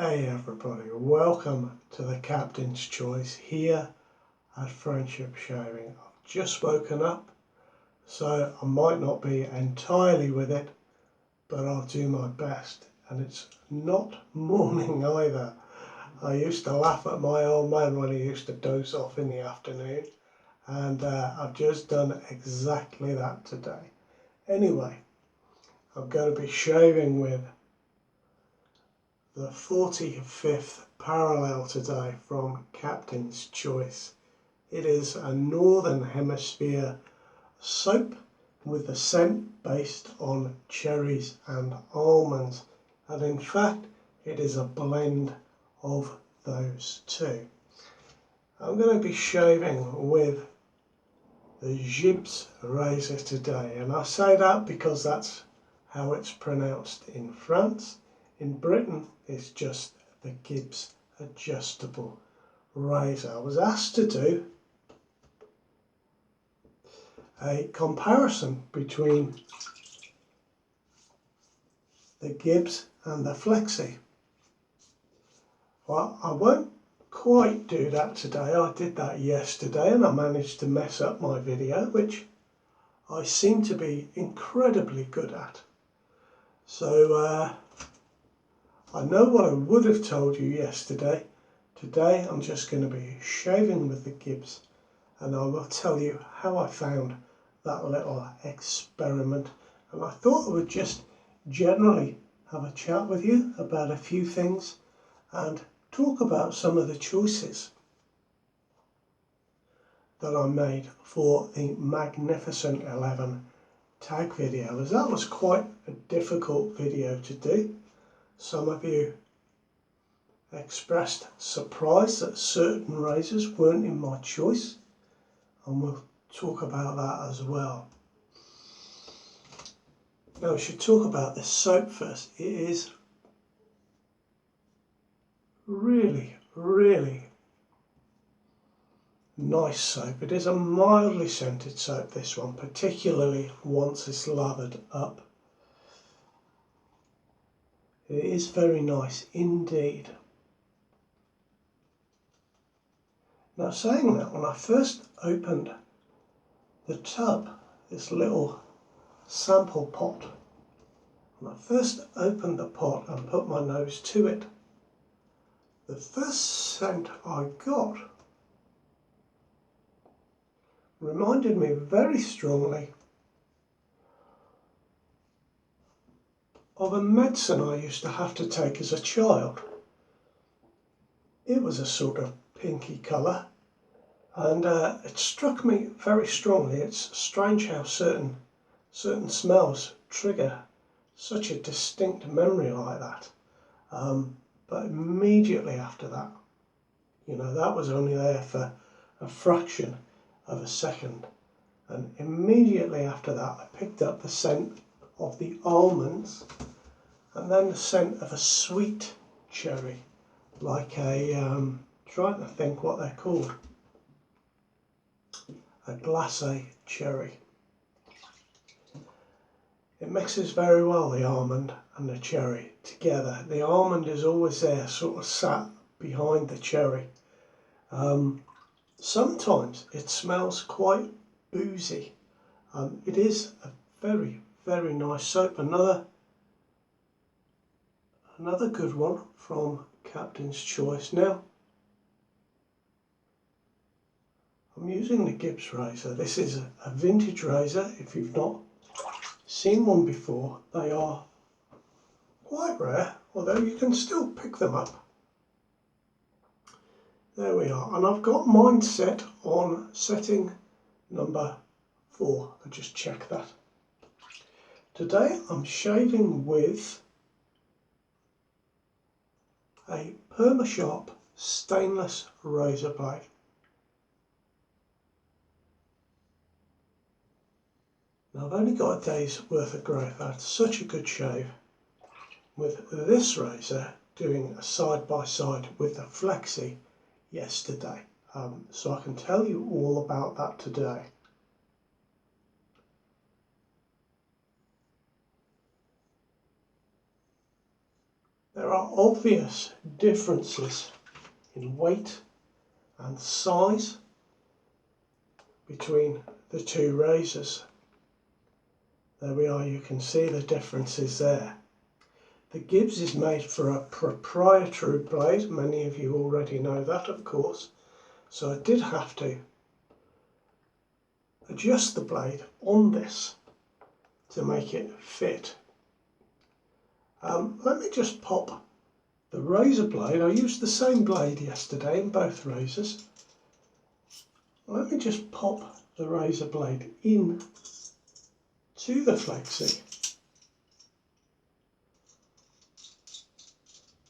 Hey everybody, welcome to the Captain's Choice here at Friendship Shaving. I've just woken up, so I might not be entirely with it, but I'll do my best. And it's not morning either. I used to laugh at my old man when he used to doze off in the afternoon, and I've just done exactly that today. Anyway, I'm going to be shaving with the 45th parallel today from Captain's Choice. It is a Northern Hemisphere soap with a scent based on cherries and almonds, and in fact it is a blend of those two. I'm going to be shaving with the Gibbs razor today, and I say that because that's how it's pronounced in France. In Britain, it's just the Gibbs adjustable razor. I was asked to do a comparison between the Gibbs and the Flexi. Well, I won't quite do that today. I did that yesterday and I managed to mess up my video, which I seem to be incredibly good at. So, I know what I would have told you yesterday. Today I'm just going to be shaving with the Gibbs, and I will tell you how I found that little experiment. And I thought I would just generally have a chat with you about a few things and talk about some of the choices that I made for the Magnificent 11 tag video, as that was quite a difficult video to do. Some of you expressed surprise that certain razors weren't in my choice, and we'll talk about that as well. Now we should talk about this soap first. It is really nice soap. It is a mildly scented soap, this one, particularly once it's lathered up. It is very nice indeed. Now, saying that, when I first opened the tub, this little sample pot, when I first opened the pot and put my nose to it, the first scent I got reminded me very strongly of a medicine I used to have to take as a child. It was a sort of pinky colour, and it struck me very strongly. It's strange how certain smells trigger such a distinct memory like that. But immediately after that, that was only there for a fraction of a second, and immediately after that I picked up the scent of the almonds, and then the scent of a sweet cherry, like a, trying to think what they're called, a glacé cherry. It mixes very well, the almond and the cherry together. The almond is always there, sort of sat behind the cherry. Sometimes it smells quite boozy. It is a very nice soap. Another good one from Captain's Choice. Now, I'm using the Gibbs razor. This is a vintage razor. If you've not seen one before, they are quite rare, although you can still pick them up. There we are, and I've got mine set on setting number 4. I just check that. Today I'm shaving with a Permasharp stainless razor blade. Now I've only got a day's worth of growth. I had such a good shave with this razor doing a side by side with the Flexi yesterday, so I can tell you all about that today. there are obvious differences in weight and size between the two razors. There we are, you can see the differences there. The Gibbs is made for a proprietary blade, many of you already know that of course, so I did have to adjust the blade on this to make it fit. Let me just pop the razor blade. I used the same blade yesterday in both razors. Let me just pop the razor blade in to the flexi.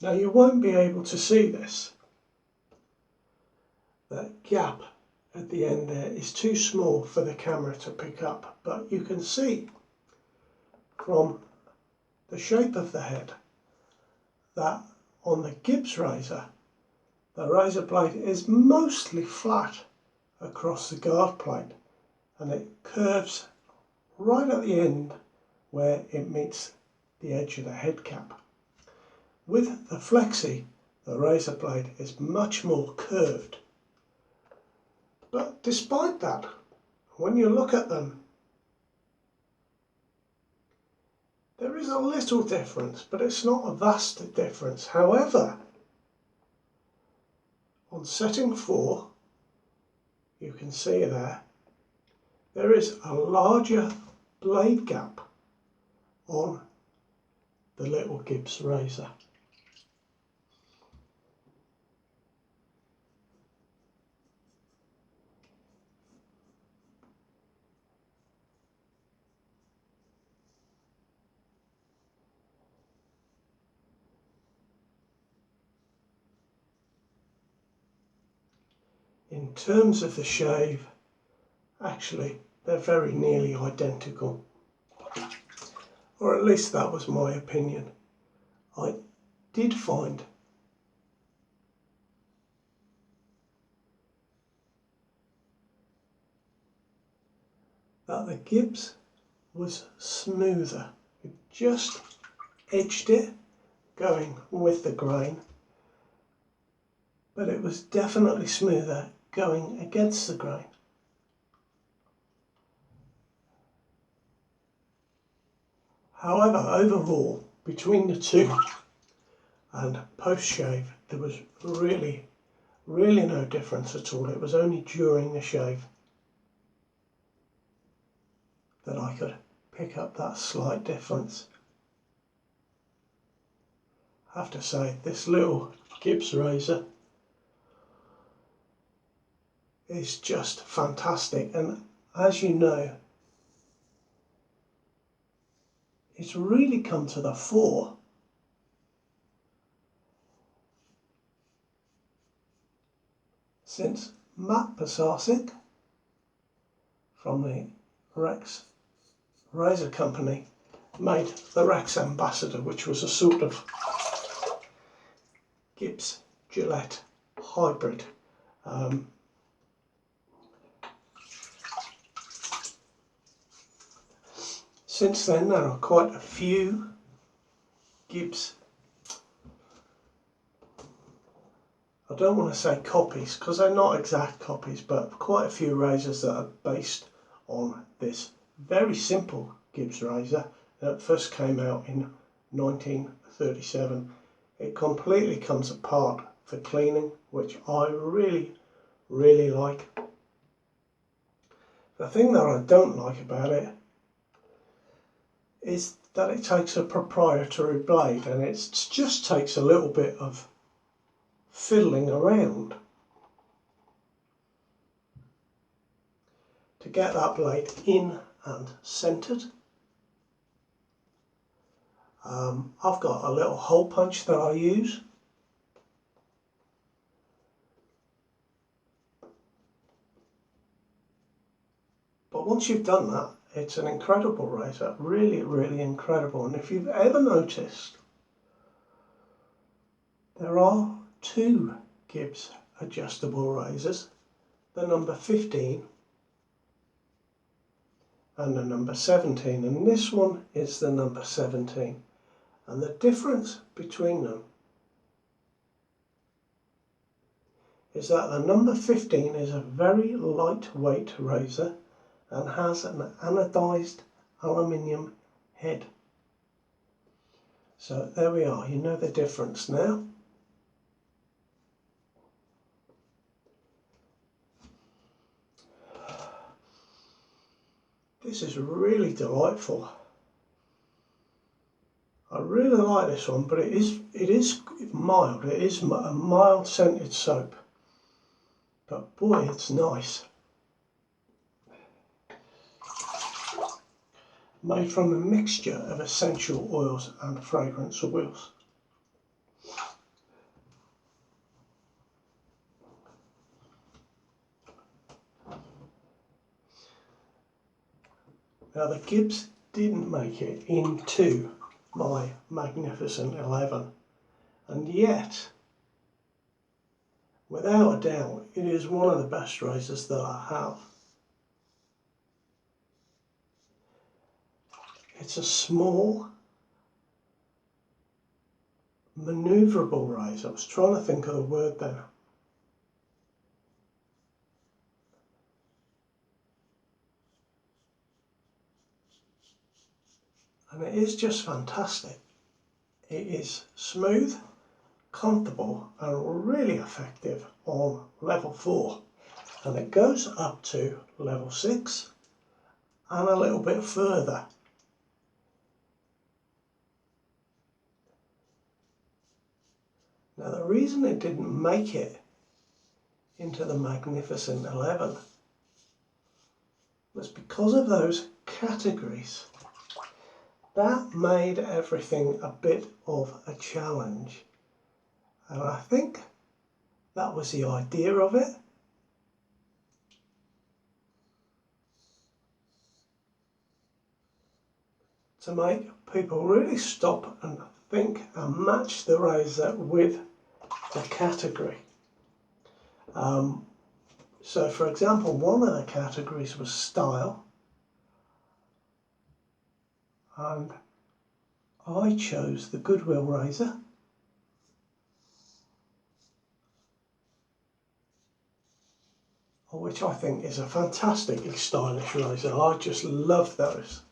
Now you won't be able to see this. That gap at the end there is too small for the camera to pick up, but you can see from the shape of the head that on the Gibbs razor, the razor blade is mostly flat across the guard plate and it curves right at the end where it meets the edge of the head cap. With the flexi, the razor blade is much more curved. But despite that, when you look at them, there is a little difference, but it's not a vast difference. However, on setting 4, you can see there is a larger blade gap on the little Gibbs razor. In terms of the shave, actually they're very nearly identical, or at least that was my opinion. I did find that the Gibbs was smoother. It just edged it going with the grain, but it was definitely smoother going against the grain. However, overall, between the two and post-shave, there was really no difference at all. It was only during the shave that I could pick up that slight difference. I have to say, this little Gibbs razor is just fantastic, and as you know, it's really come to the fore since Matt Pasarsic from the Rex Razor Company made the Rex Ambassador, which was a sort of Gibbs Gillette hybrid. Since then there are quite a few Gibbs, I don't want to say copies because they're not exact copies, but quite a few razors that are based on this very simple Gibbs razor that first came out in 1937. It completely comes apart for cleaning, which I really like. The thing that I don't like about it is that it takes a proprietary blade, and it just takes a little bit of fiddling around to get that blade in and centered. I've got a little hole punch that I use. But once you've done that, it's an incredible razor, really incredible. And if you've ever noticed, there are 2 Gibbs adjustable razors, the number 15 and the number 17, and this one is the number 17. And the difference between them is that the number 15 is a very lightweight razor and has an anodized aluminium head. So there we are, you know the difference now. This is really delightful. I really like this one, but it is mild. It is a mild scented soap. But boy, it's nice. Made from a mixture of essential oils and fragrance oils. Now the Gibbs didn't make it into my Magnificent 11, and yet, without a doubt, it is one of the best razors that I have. It's a small, manoeuvrable razor. I was trying to think of the word there. And it is just fantastic. It is smooth, comfortable and really effective on level 4. And it goes up to level 6 and a little bit further. Now the reason it didn't make it into the Magnificent 11 was because of those categories. That made everything a bit of a challenge, and I think that was the idea of it. To make people really stop and think and match the razor with the category. So for example, one of the categories was style, and I chose the Goodwill razor, which I think is a fantastically stylish razor. I just love those.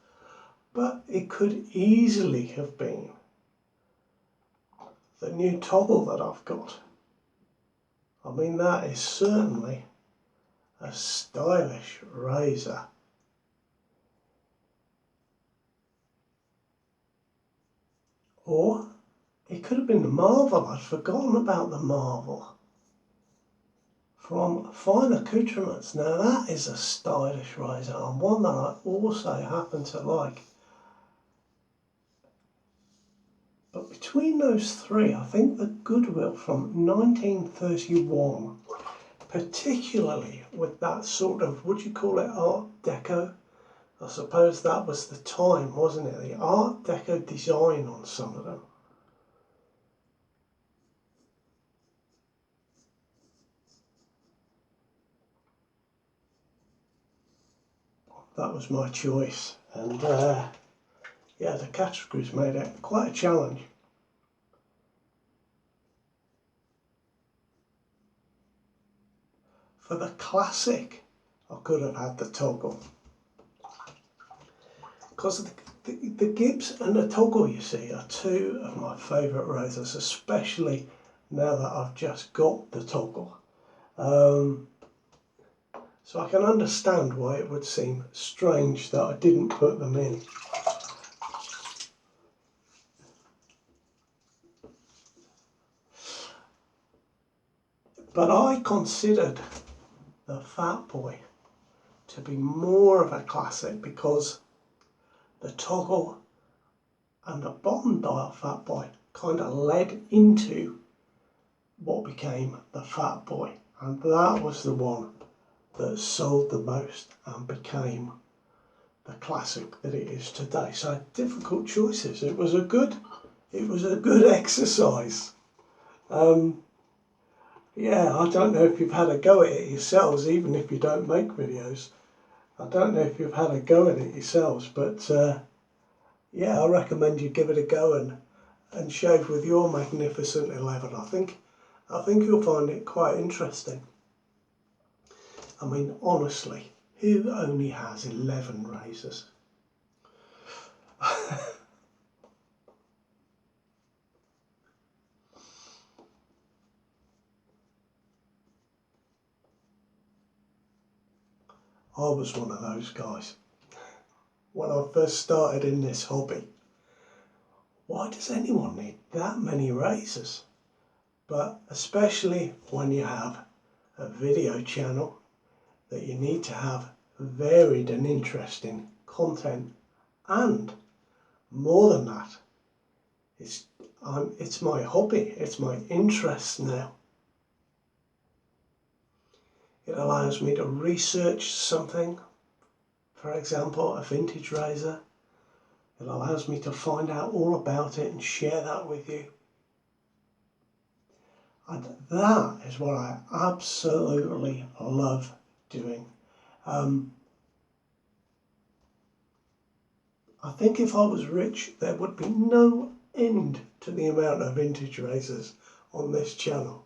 But it could easily have been the new toggle that I've got. I mean, that is certainly a stylish razor. Or it could have been the Marvel. I'd forgotten about the Marvel. From Fine Accoutrements. Now that is a stylish razor, and one that I also happen to like. But between those three, I think the Goodwill from 1931, particularly with that sort of, would you call it Art Deco? I suppose that was the time, wasn't it? The Art Deco design on some of them. That was my choice, and yeah, the categories made it quite a challenge. For the classic, I could have had the toggle. Because the Gibbs and the toggle, you see, are two of my favourite razors, especially now that I've just got the toggle. So I can understand why it would seem strange that I didn't put them in. But I considered the Fat Boy to be more of a classic because the toggle and the bottom dial Fat Boy kind of led into what became the Fat Boy, and that was the one that sold the most and became the classic that it is today. So difficult choices. It was a good exercise. Yeah, I don't know if you've had a go at it yourselves, even if you don't make videos. I don't know if you've had a go at it yourselves, but yeah, I recommend you give it a go and and shave with your Magnificent 11. I think you'll find it quite interesting. I mean, honestly, who only has 11 razors? I was one of those guys. When I first started in this hobby, why does anyone need that many razors? But especially when you have a video channel, that you need to have varied and interesting content, and more than that, it's my hobby, it's my interest now. It allows me to research something, for example, a vintage razor. It allows me to find out all about it and share that with you. And that is what I absolutely love doing. I think if I was rich, there would be no end to the amount of vintage razors on this channel.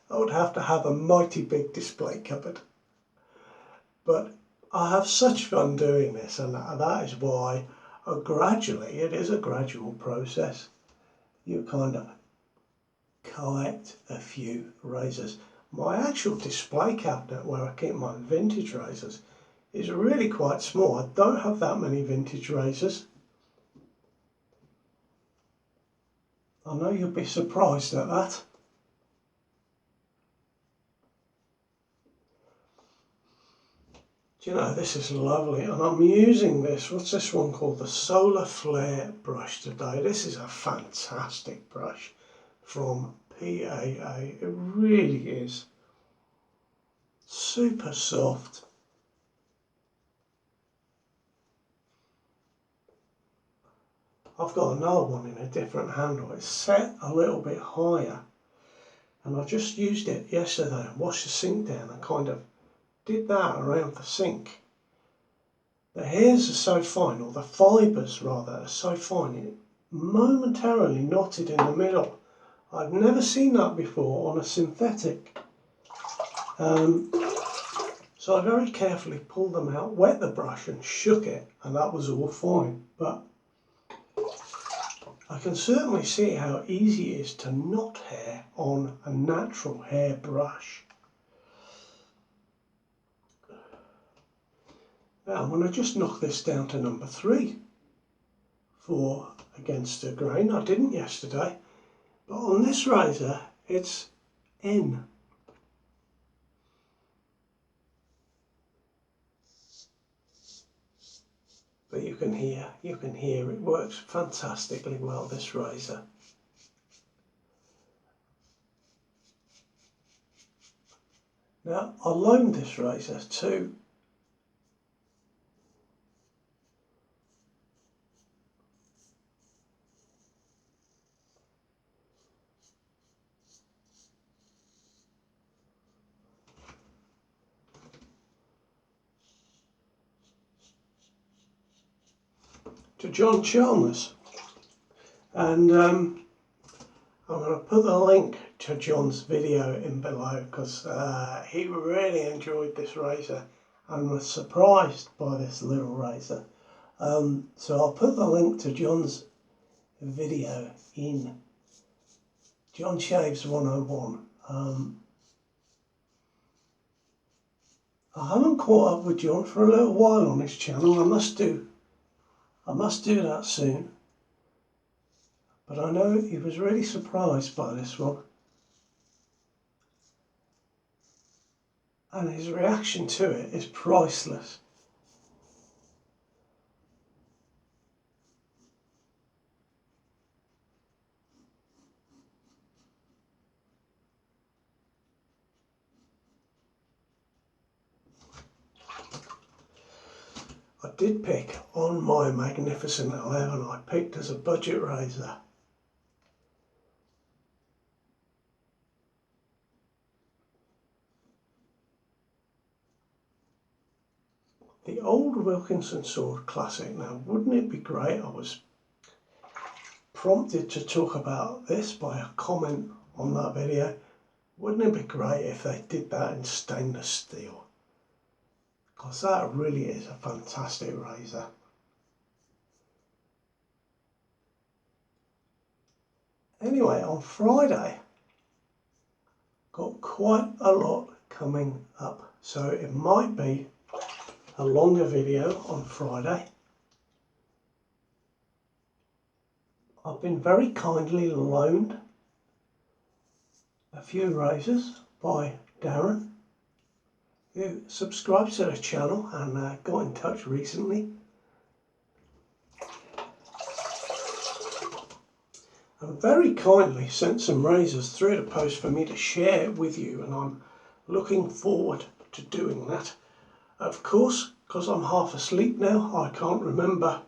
I would have to have a mighty big display cupboard. But I have such fun doing this, and that is why gradually, it is a gradual process. You kind of collect a few razors. My actual display cabinet where I keep my vintage razors is really quite small. I don't have that many vintage razors. I know you'll be surprised at that. Do you know, this is lovely, and I'm using this, what's this one called? The Solar Flare brush today. This is a fantastic brush from PAA. It really is super soft. I've got another one in a different handle. It's set a little bit higher, and I just used it yesterday and washed the sink down and kind of did that around the sink. The hairs are so fine, or the fibres rather, are so fine, it momentarily knotted in the middle. I've never seen that before on a synthetic. So I very carefully pulled them out, wet the brush and shook it, and that was all fine. But I can certainly see how easy it is to knot hair on a natural hair brush. Now I'm going to just knock this down to number 3 for against the grain. I didn't yesterday, but on this razor it's N. But you can hear it works fantastically well, this razor. Now I loaned this razor to John Chalmers, and I'm going to put the link to John's video in below, because he really enjoyed this razor and was surprised by this little razor. So I'll put the link to John's video in John Shaves 101. I haven't caught up with John for a little while on his channel. I must do that soon. But I know he was really surprised by this one. And his reaction to it is priceless. I did pick on my Magnificent 11, I picked as a budget razor. the old Wilkinson Sword Classic. Now, wouldn't it be great? I was prompted to talk about this by a comment on that video. Wouldn't it be great if they did that in stainless steel? Because that really is a fantastic razor. Anyway, on Friday, got quite a lot coming up, so it might be a longer video on Friday. I've been very kindly loaned a few razors by Darren, who subscribes to the channel and got in touch recently. And very kindly sent some razors through the post for me to share with you, and I'm looking forward to doing that. Of course, because I'm half asleep now, I can't remember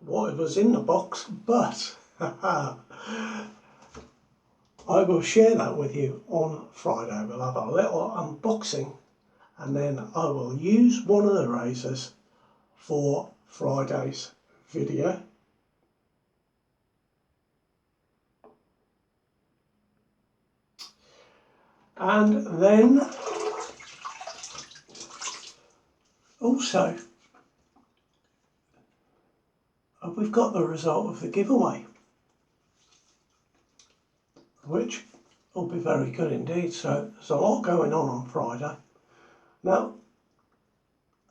what was in the box, but I will share that with you on Friday. We'll have a little unboxing, and then I will use one of the razors for Friday's video. And then also we've got the result of the giveaway, which will be very good indeed. So there's a lot going on Friday. Now,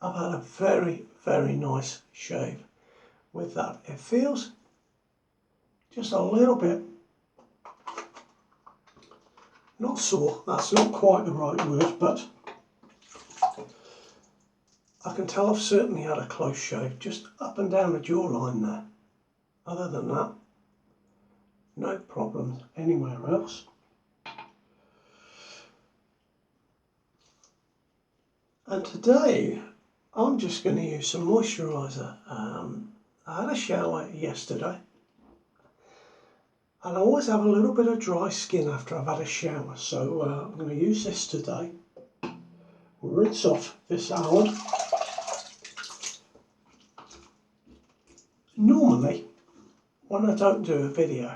I've had a very, very nice shave with that. It feels just a little bit, not sore, that's not quite the right word, but I can tell I've certainly had a close shave, just up and down the jawline there. Other than that, no problems anywhere else. And today, I'm just going to use some moisturiser. I had a shower yesterday, and I always have a little bit of dry skin after I've had a shower, so I'm going to use this today. Rinse off this alum. Normally, when I don't do a video,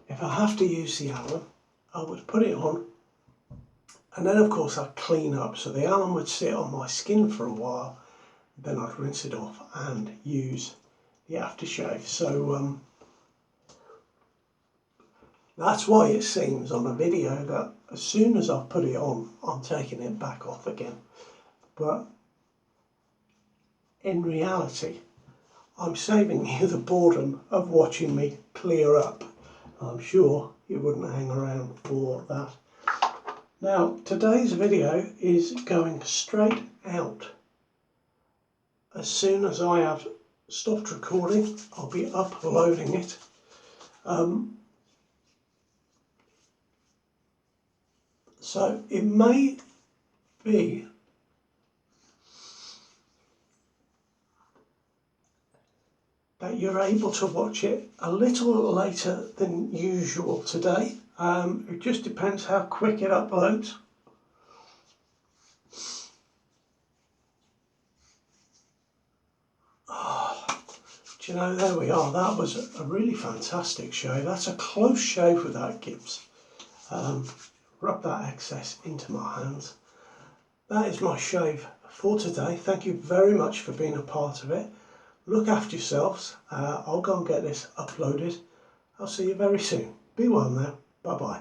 if I have to use the alum, I would put it on, and then of course I'd clean up, so the alum would sit on my skin for a while, then I'd rinse it off and use the aftershave. So that's why it seems on a video that as soon as I put it on, I'm taking it back off again. But in reality, I'm saving you the boredom of watching me clear up. I'm sure you wouldn't hang around for that. Now, today's video is going straight out. As soon as I have stopped recording, I'll be uploading it. So it may be that you're able to watch it a little later than usual today. It just depends how quick it uploads. Do you know, there we are. That was a really fantastic shave. That's a close shave with that Gibbs. Rub that excess into my hands. That is my shave for today. Thank you very much for being a part of it. Look after yourselves. I'll go and get this uploaded. I'll see you very soon. Be well now. Bye bye.